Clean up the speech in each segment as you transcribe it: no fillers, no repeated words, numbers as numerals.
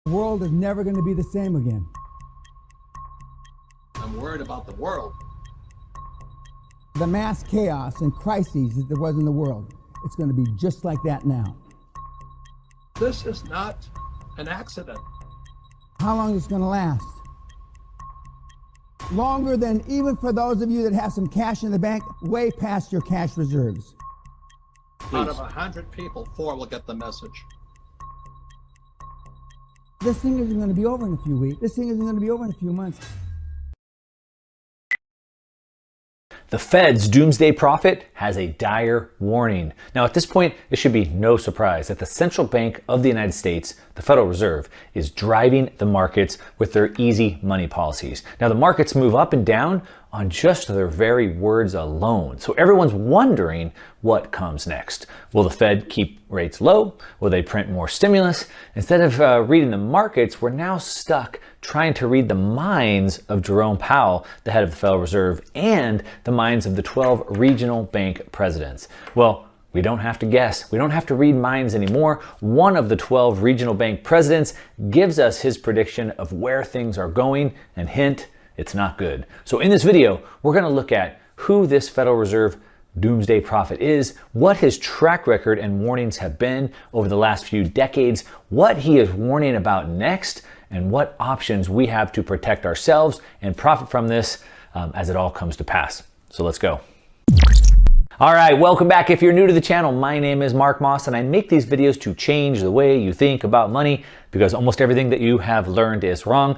The world is never going to be the same again. I'm worried about the world. The mass chaos and crises that there was in the world, it's going to be just like that now. This is not an accident. How long is it going to last? Longer than even for those of you that have some cash in the bank, way past your cash reserves. Out of 100 people, 4 will get the message. This thing isn't going to be over in a few weeks. This thing isn't going to be over in a few months. The Fed's doomsday prophet has a dire warning. Now, at this point, it should be no surprise that the central bank of the United States, the Federal Reserve, is driving the markets with their easy money policies. Now, the markets move up and down on just their very words alone. So everyone's wondering what comes next. Will the Fed keep rates low? Will they print more stimulus? Instead of reading the markets, we're now stuck trying to read the minds of Jerome Powell, the head of the Federal Reserve, and the minds of the 12 regional bank presidents. Well, we don't have to guess. We don't have to read minds anymore. One of the 12 regional bank presidents gives us his prediction of where things are going, and hint, it's not good. So in this video, we're going to look at who this Federal Reserve doomsday prophet is, what his track record and warnings have been over the last few decades, what he is warning about next, and what options we have to protect ourselves and profit from this as it all comes to pass. So let's go. All right, welcome back. If you're new to the channel, my name is Mark Moss, and I make these videos to change the way you think about money, because almost everything that you have learned is wrong.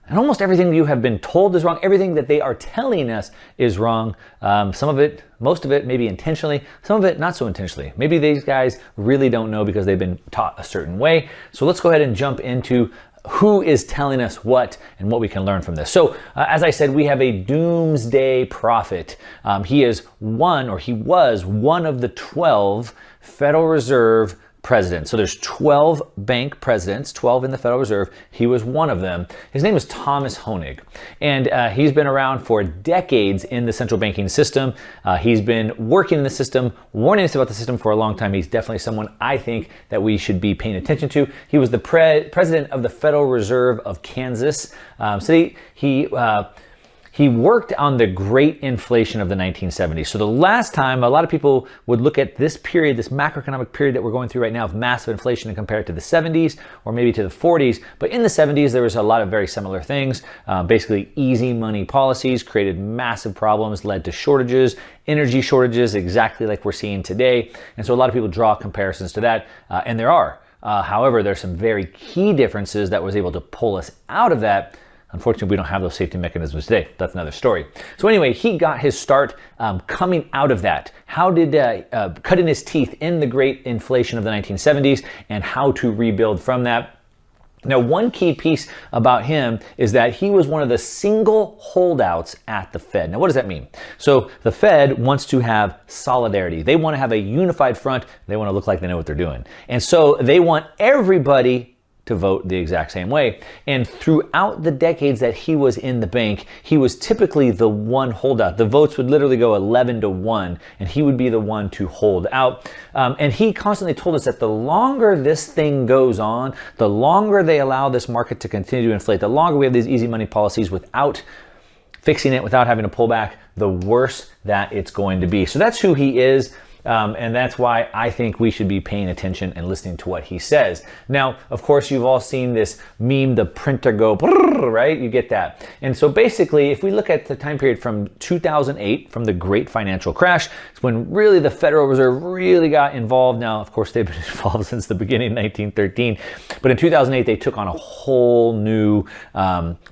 And almost everything you have been told is wrong. Everything that they are telling us is wrong. Some of it, most of it, maybe intentionally. Some of it, not so intentionally. Maybe these guys really don't know because they've been taught a certain way. So let's go ahead and jump into who is telling us what and what we can learn from this. So as I said, we have a doomsday prophet. He was one of the 12 Federal Reserve presidents. So there's 12 bank presidents, 12 in the Federal Reserve. He was one of them. His name is Thomas Hoenig, and he's been around for decades in the central banking system. He's been working in the system, warning us about the system for a long time. He's definitely someone I think that we should be paying attention to. He was the president of the Federal Reserve of Kansas. He worked on the great inflation of the 1970s. So the last time a lot of people would look at this period, this macroeconomic period that we're going through right now of massive inflation and compare it to the 70s or maybe to the 40s. But in the 70s, there was a lot of very similar things. Basically, easy money policies created massive problems, led to shortages, energy shortages, exactly like we're seeing today. And so a lot of people draw comparisons to that, and there are. However, there's some very key differences that was able to pull us out of that. Unfortunately, we don't have those safety mechanisms today. That's another story. So anyway, he got his start coming out of that. How did cutting his teeth in the great inflation of the 1970s and how to rebuild from that. Now, one key piece about him is that he was one of the single holdouts at the Fed. Now, what does that mean? So the Fed wants to have solidarity. They want to have a unified front. They want to look like they know what they're doing. And so they want everybody to vote the exact same way. And throughout the decades that he was in the bank, he was typically the one holdout. The votes would literally go 11-1, and he would be the one to hold out. And he constantly told us that the longer this thing goes on, the longer they allow this market to continue to inflate, the longer we have these easy money policies without fixing it, without having to pull back, the worse that it's going to be. So that's who he is. And that's why I think we should be paying attention and listening to what he says. Now, of course, you've all seen this meme, the printer go, right? You get that. And so basically, if we look at the time period from 2008, from the great financial crash, it's when really the Federal Reserve really got involved. Now, of course, they've been involved since the beginning of 1913. But in 2008, they took on a whole new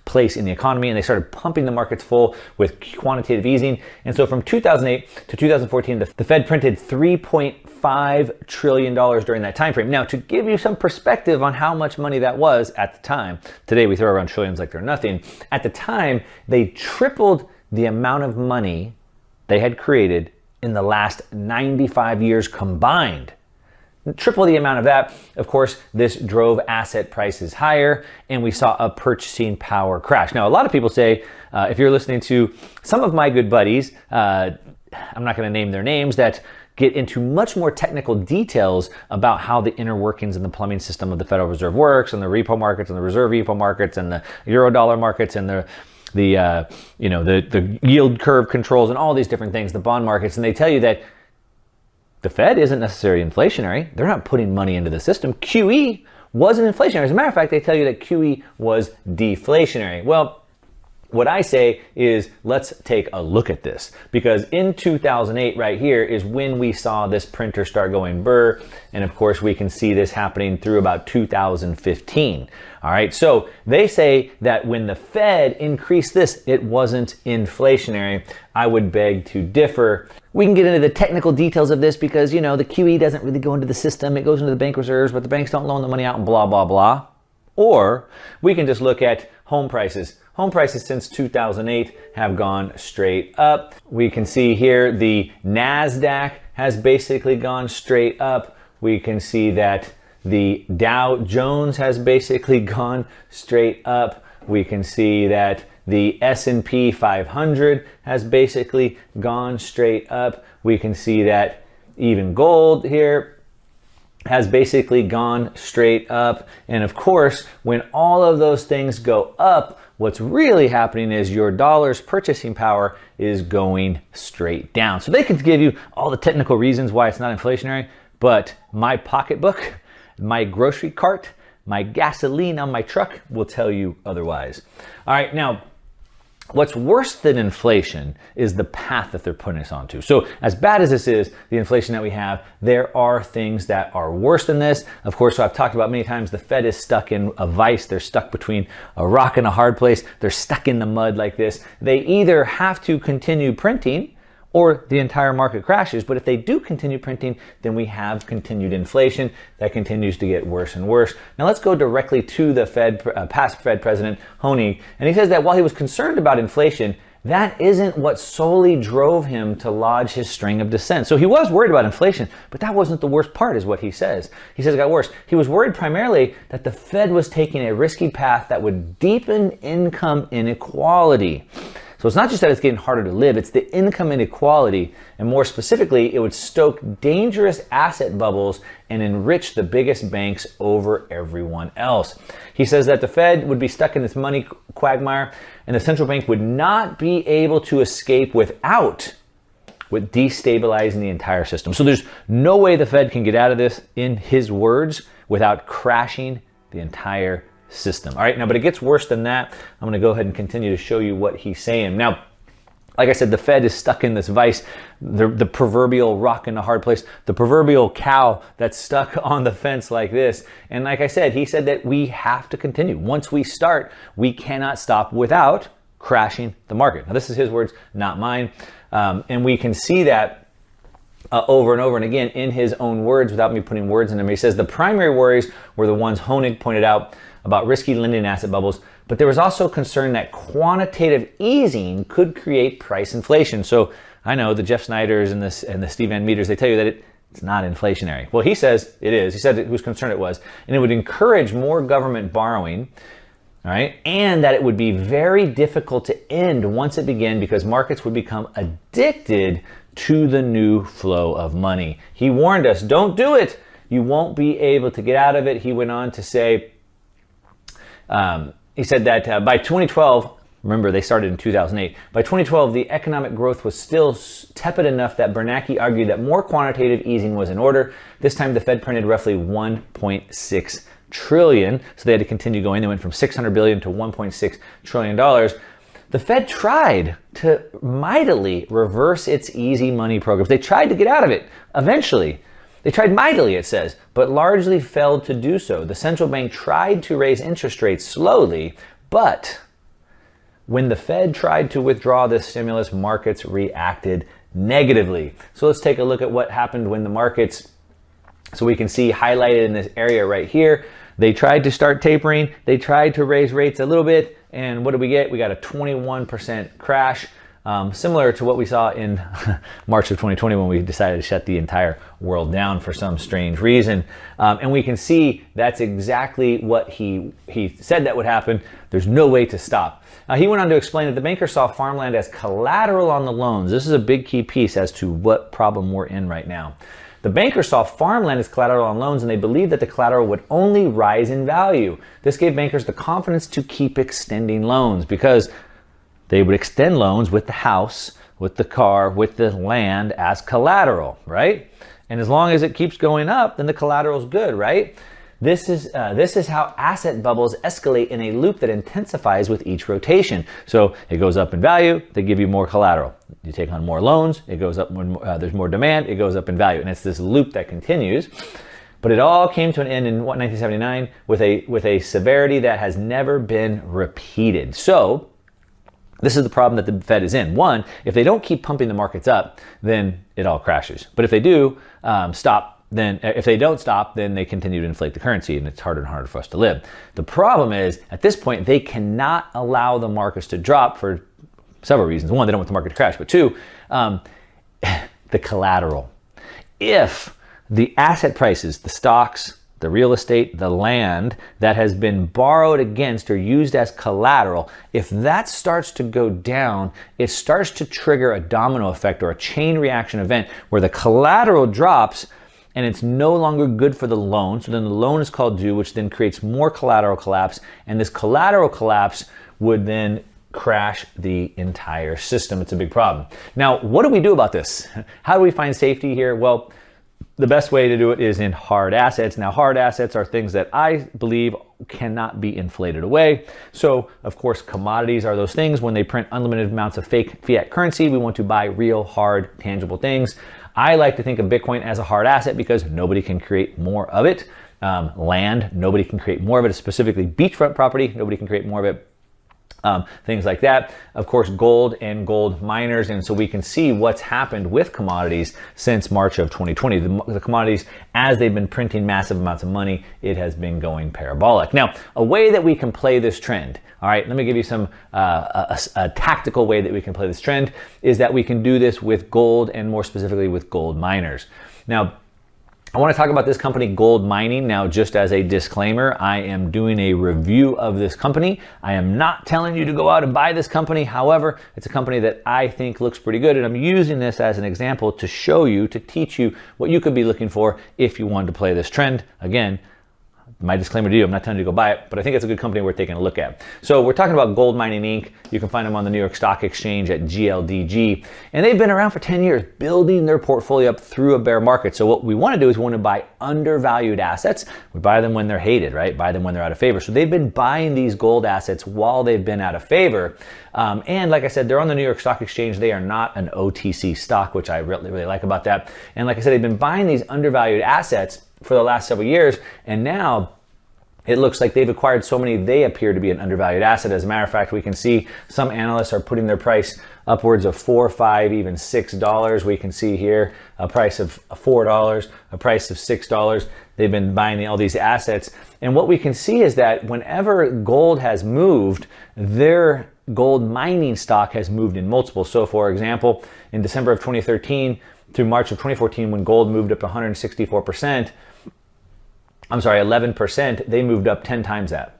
place in the economy, and they started pumping the markets full with quantitative easing. And so from 2008 to 2014, the Fed printed $3.5 trillion during that time frame. Now, to give you some perspective on how much money that was at the time, today we throw around trillions like they're nothing. At the time, they tripled the amount of money they had created in the last 95 years combined. Triple the amount of that. Of course, this drove asset prices higher, and we saw a purchasing power crash. Now, a lot of people say, if you're listening to some of my good buddies, I'm not going to name their names, that get into much more technical details about how the inner workings and the plumbing system of the Federal Reserve works, and the repo markets and the reserve repo markets and the Eurodollar markets and the yield curve controls and all these different things, the bond markets. And they tell you that the Fed isn't necessarily inflationary. They're not putting money into the system. QE wasn't inflationary. As a matter of fact, they tell you that QE was deflationary. Well, what I say is, let's take a look at this, because in 2008 right here is when we saw this printer start going burr. And of course we can see this happening through about 2015. All right. So they say that when the Fed increased this, it wasn't inflationary. I would beg to differ. We can get into the technical details of this because, the QE doesn't really go into the system. It goes into the bank reserves, but the banks don't loan the money out and blah, blah, blah. Or we can just look at home prices. Home prices since 2008 have gone straight up. We can see here the NASDAQ has basically gone straight up. We can see that the Dow Jones has basically gone straight up. We can see that the S&P 500 has basically gone straight up. We can see that even gold here has basically gone straight up. And of course, when all of those things go up, what's really happening is your dollar's purchasing power is going straight down. So they could give you all the technical reasons why it's not inflationary, but my pocketbook, my grocery cart, my gasoline on my truck will tell you otherwise. All right, now, what's worse than inflation is the path that they're putting us onto. So as bad as this is, the inflation that we have, there are things that are worse than this. Of course, so I've talked about many times, the Fed is stuck in a vice. They're stuck between a rock and a hard place. They're stuck in the mud like this. They either have to continue printing or the entire market crashes. But if they do continue printing, then we have continued inflation that continues to get worse and worse. Now let's go directly to the past Fed President Honig. And he says that while he was concerned about inflation, that isn't what solely drove him to lodge his string of dissent. So he was worried about inflation, but that wasn't the worst part, is what he says. He says it got worse. He was worried primarily that the Fed was taking a risky path that would deepen income inequality. So it's not just that it's getting harder to live, it's the income inequality. And more specifically, it would stoke dangerous asset bubbles and enrich the biggest banks over everyone else. He says that the Fed would be stuck in this money quagmire and the central bank would not be able to escape with destabilizing the entire system. So there's no way the Fed can get out of this, in his words, without crashing the entire system. All right, now, but it gets worse than that. I'm going to go ahead and continue to show you what he's saying. Now, like I said, the Fed is stuck in this vice, the proverbial rock in a hard place, the proverbial cow that's stuck on the fence like this. And like I said, he said that we have to continue. Once we start, we cannot stop without crashing the market. Now, this is his words, not mine. And we can see that over and over and again in his own words without me putting words in them. He says the primary worries were the ones Honig pointed out about risky lending asset bubbles, but there was also concern that quantitative easing could create price inflation. So I know the Jeff Snyders and the Steve Van Meters, they tell you that it's not inflationary. Well, he says it is. He said he was concerned it was, and it would encourage more government borrowing, all right, and that it would be very difficult to end once it began because markets would become addicted to the new flow of money. He warned us, don't do it. You won't be able to get out of it. He went on to say, he said that by 2012, remember they started in 2008, by 2012, the economic growth was still tepid enough that Bernanke argued that more quantitative easing was in order. This time the Fed printed roughly 1.6 trillion. So they had to continue going. They went from 600 billion to 1.6 trillion dollars. The Fed tried to mightily reverse its easy money programs. They tried to get out of it eventually. They tried mightily, it says, but largely failed to do so. The central bank tried to raise interest rates slowly, but when the Fed tried to withdraw this stimulus, markets reacted negatively. So let's take a look at what happened when the markets, so we can see highlighted in this area right here, they tried to start tapering, they tried to raise rates a little bit, and what did we get? We got a 21% crash. similar to what we saw in March of 2020 when we decided to shut the entire world down for some strange reason. And we can see that's exactly what he said that would happen. There's no way to stop. He went on to explain that the bankers saw farmland as collateral on the loans. This is a big key piece as to what problem we're in right now. The bankers saw farmland as collateral on loans, and they believed that the collateral would only rise in value. This gave bankers the confidence to keep extending loans because they would extend loans with the house, with the car, with the land as collateral, right? And as long as it keeps going up, then the collateral is good, right? This is how asset bubbles escalate in a loop that intensifies with each rotation. So it goes up in value, they give you more collateral. You take on more loans, it goes up when there's more demand, it goes up in value. And it's this loop that continues. But it all came to an end in 1979 with a severity that has never been repeated. So this is the problem that the Fed is in. One, if they don't keep pumping the markets up, then it all crashes. But if they do if they don't stop, then they continue to inflate the currency, and it's harder and harder for us to live. The problem is, at this point, they cannot allow the markets to drop for several reasons. One, they don't want the market to crash, but two, the collateral. If the asset prices, the stocks, the real estate, the land that has been borrowed against or used as collateral, if that starts to go down, it starts to trigger a domino effect or a chain reaction event where the collateral drops and it's no longer good for the loan. So then the loan is called due, which then creates more collateral collapse. And this collateral collapse would then crash the entire system. It's a big problem. Now, what do we do about this? How do we find safety here? Well, the best way to do it is in hard assets. Now, hard assets are things that I believe cannot be inflated away. So, of course, commodities are those things. When they print unlimited amounts of fake fiat currency, we want to buy real, hard, tangible things. I like to think of Bitcoin as a hard asset because nobody can create more of it. Land, nobody can create more of it, specifically beachfront property, nobody can create more of it. Things like that. Of course, gold and gold miners. And so we can see what's happened with commodities since March of 2020. The commodities, as they've been printing massive amounts of money, it has been going parabolic. Now, a way that we can play this trend, all right, let me give you some a tactical way that we can play this trend, is that we can do this with gold and more specifically with gold miners. Now, I want to talk about this company, Gold Mining. Now, just as a disclaimer, I am doing a review of this company. I am not telling you to go out and buy this company. However, it's a company that I think looks pretty good, and I'm using this as an example to show you, to teach you what you could be looking for if you wanted to play this trend. Again, my disclaimer to you, I'm not telling you to go buy it, but I think it's a good company worth taking a look at. So we're talking about Gold Mining Inc. You can find them on the New York Stock Exchange at GLDG. And they've been around for 10 years, building their portfolio up through a bear market. So what we want to do is we want to buy undervalued assets. We buy them when they're hated, right? Buy them when they're out of favor. So they've been buying these gold assets while they've been out of favor. And like I said, they're on the New York Stock Exchange. They are not an OTC stock, which I really like about that. And like I said, they've been buying these undervalued assets for the last several years, and now it looks like they've acquired so many, they appear to be an undervalued asset. As a matter of fact, we can see some analysts are putting their price upwards of $4, $5, even $6. We can see here a price of $4, a price of $6. They've been buying all these assets. And what we can see is that whenever gold has moved, their gold mining stock has moved in multiples. So for example, in December of 2013 through March of 2014, when gold moved up 164%, 11%, they moved up 10 times that.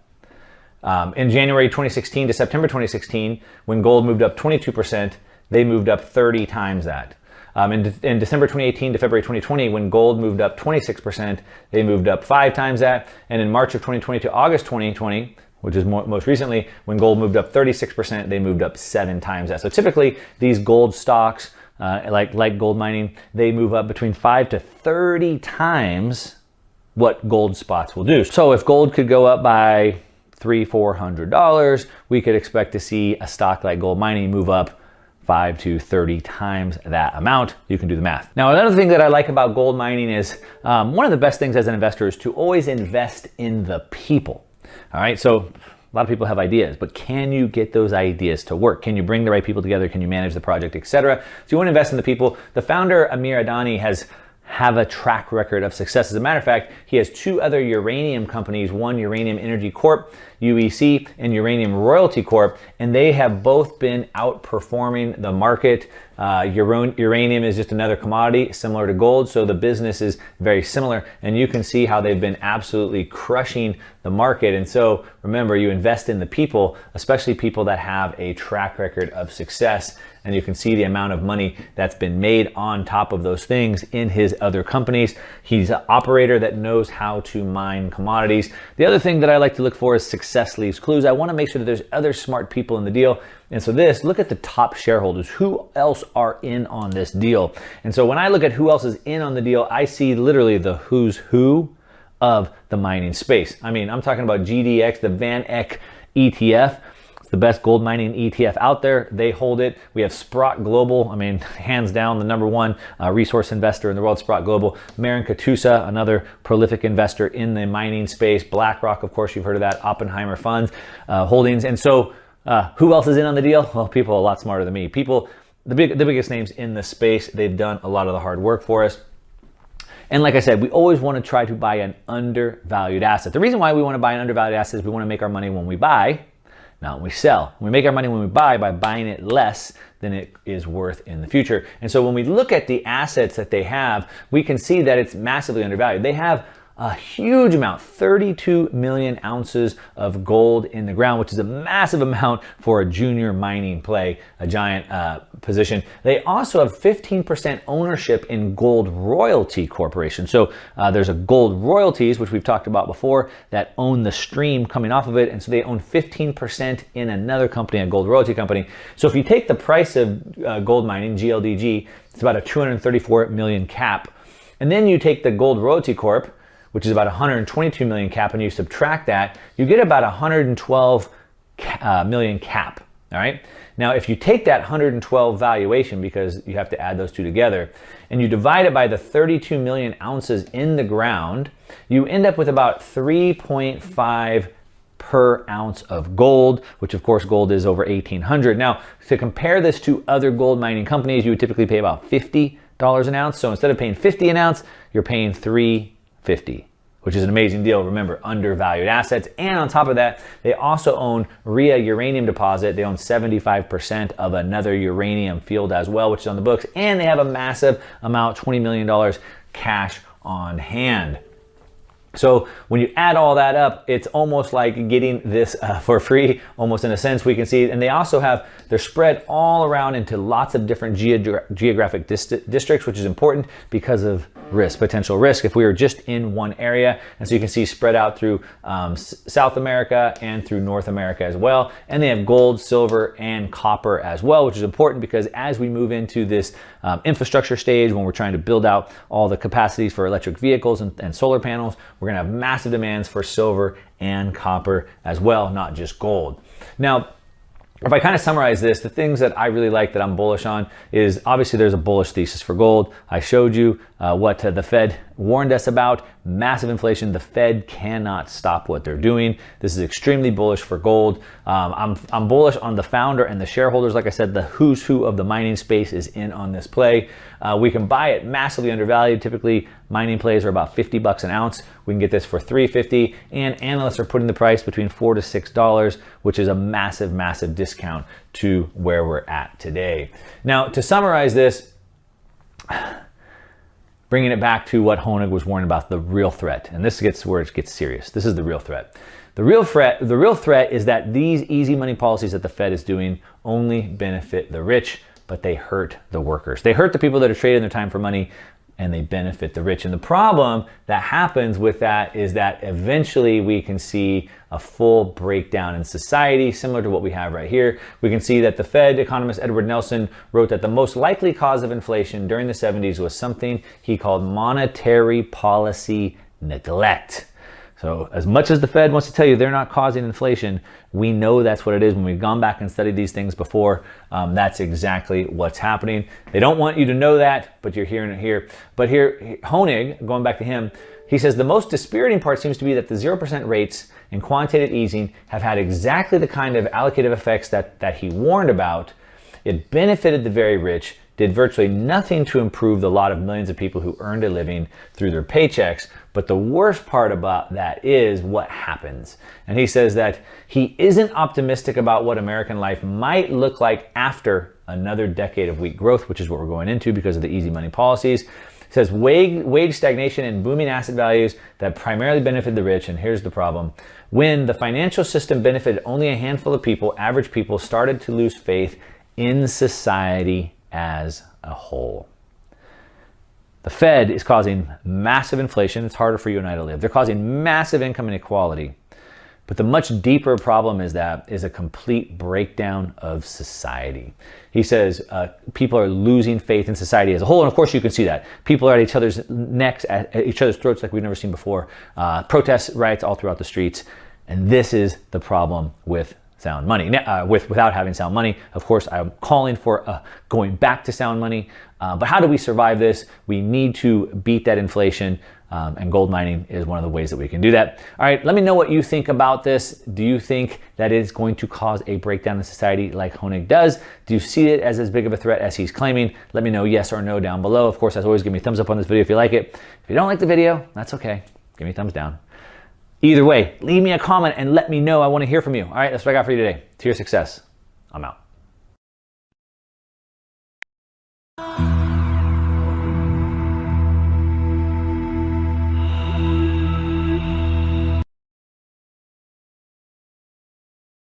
In January 2016 to September 2016, when gold moved up 22%, they moved up 30 times that. In December 2018 to February 2020, when gold moved up 26%, they moved up 5 times that. And in March of 2020 to August 2020, which is most recently, when gold moved up 36%, they moved up 7 times that. So typically, these gold stocks, like gold mining, they move up between 5 to 30 times what gold spots will do. So if gold could go up by $300-400, we could expect to see a stock like gold mining move up 5 to 30 times that amount. You can do the math. Now, another thing that I like about gold mining is one of the best things as an investor is to always invest in the people. All right, so a lot of people have ideas, but can you get those ideas to work? Can you bring the right people together? Can you manage the project, etc.? So you want to invest in the people. The founder, Amir Adani, has have a track record of success. As a matter of fact, he has 2 other uranium companies, one Uranium Energy Corp, UEC, and Uranium Royalty Corp, and they have both been outperforming the market. Uranium is just another commodity similar to gold, so the business is very similar, and you can see how they've been absolutely crushing the market. And so remember, you invest in the people, especially people that have a track record of success, and you can see the amount of money that's been made on top of those things in his other companies. He's an operator that knows how to mine commodities. The other thing that I like to look for is success leaves clues. I want to make sure that there's other smart people in the deal. And so look at the top shareholders. Who else are in on this deal? And so when I look at who else is in on the deal, I see literally the who's who of the mining space. I mean, I'm talking about GDX, the Van Eck ETF. It's the best gold mining ETF out there. They hold it. We have Sprott Global. I mean, hands down, the #1 resource investor in the world, Sprott Global. Marin Katusa, another prolific investor in the mining space. BlackRock, of course, you've heard of that. Oppenheimer Funds Holdings. And so who else is in on the deal? Well, people a lot smarter than me. People, the biggest names in the space. They've done a lot of the hard work for us. And like I said, we always want to try to buy an undervalued asset. The reason why we want to buy an undervalued asset is we want to make our money when we buy, not when we sell. We make our money when we buy by buying it less than it is worth in the future. And so when we look at the assets that they have, we can see that it's massively undervalued. They have a huge amount, 32 million ounces of gold in the ground, which is a massive amount for a junior mining play, a giant position. They also have 15% ownership in Gold Royalty Corporation. So there's a Gold Royalties, which we've talked about before, that own the stream coming off of it. And so they own 15% in another company, a Gold Royalty company. So if you take the price of gold mining, GLDG, it's about a 234 million cap. And then you take the Gold Royalty Corp, which is about 122 million cap, and you subtract that, you get about 112 million cap, all right? Now, if you take that 112 valuation, because you have to add those two together, and you divide it by the 32 million ounces in the ground, you end up with about 3.5 per ounce of gold, which of course gold is over 1,800. Now, to compare this to other gold mining companies, you would typically pay about $50 an ounce. So instead of paying 50 an ounce, you're paying $3.50, which is an amazing deal. Remember, undervalued assets. And on top of that, they also own Rhea uranium deposit. They own 75% of another uranium field as well, which is on the books. And they have a massive amount, $20 million cash on hand. So when you add all that up, it's almost like getting this for free, almost in a sense, we can see. And they also have, they're spread all around into lots of different geographic districts, which is important because of risk, potential risk, if we were just in one area. And so you can see spread out through South America and through North America as well. And they have gold, silver, and copper as well, which is important because as we move into this infrastructure stage, when we're trying to build out all the capacities for electric vehicles and solar panels, we're going to have massive demands for silver and copper as well, not just gold. Now, if I kind of summarize this, the things that I really like that I'm bullish on is obviously there's a bullish thesis for gold. I showed you what the Fed warned us about, massive inflation. The Fed cannot stop what they're doing. This is extremely bullish for gold. I'm bullish on the founder and the shareholders. Like I said, the who's who of the mining space is in on this play. We can buy it massively undervalued. Typically, mining plays are about 50 bucks an ounce. We can get this for $3.50, and analysts are putting the price between $4 to $6, which is a massive, massive discount to where we're at today. Now, to summarize this, bringing it back to what Honig was warning about, the real threat, and this gets where it gets serious. This is the real threat. The real threat is that these easy money policies that the Fed is doing only benefit the rich, but they hurt the workers. They hurt the people that are trading their time for money, and they benefit the rich. And the problem that happens with that is that eventually we can see a full breakdown in society, similar to what we have right here. We can see that the Fed economist Edward Nelson wrote that the most likely cause of inflation during the 70s was something he called monetary policy neglect. So as much as the Fed wants to tell you they're not causing inflation, we know that's what it is. When we've gone back and studied these things before, that's exactly what's happening. They don't want you to know that, but you're hearing it here. But here, Honig, going back to him, he says the most dispiriting part seems to be that the 0% rates and quantitative easing have had exactly the kind of allocative effects that he warned about. It benefited the very rich, did virtually nothing to improve the lot of millions of people who earned a living through their paychecks. But the worst part about that is what happens. And he says that he isn't optimistic about what American life might look like after another decade of weak growth, which is what we're going into because of the easy money policies. It says wage stagnation and booming asset values that primarily benefit the rich. And here's the problem. When the financial system benefited only a handful of people, average people started to lose faith in society as a whole. The Fed is causing massive inflation. It's harder for you and I to live. They're causing massive income inequality. But the much deeper problem is a complete breakdown of society. He says people are losing faith in society as a whole. And of course you can see that. People are at each other's necks, at each other's throats like we've never seen before. Protests, riots all throughout the streets. And this is the problem with sound money. Without having sound money, of course, I'm calling for going back to sound money. But how do we survive this? We need to beat that inflation. And gold mining is one of the ways that we can do that. All right, let me know what you think about this. Do you think that it's going to cause a breakdown in society like Honig does? Do you see it as big of a threat as he's claiming? Let me know yes or no down below. Of course, as always, give me a thumbs up on this video if you like it. If you don't like the video, that's okay. Give me a thumbs down. Either way, leave me a comment and let me know. I want to hear from you. All right, that's what I got for you today. To your success. I'm out.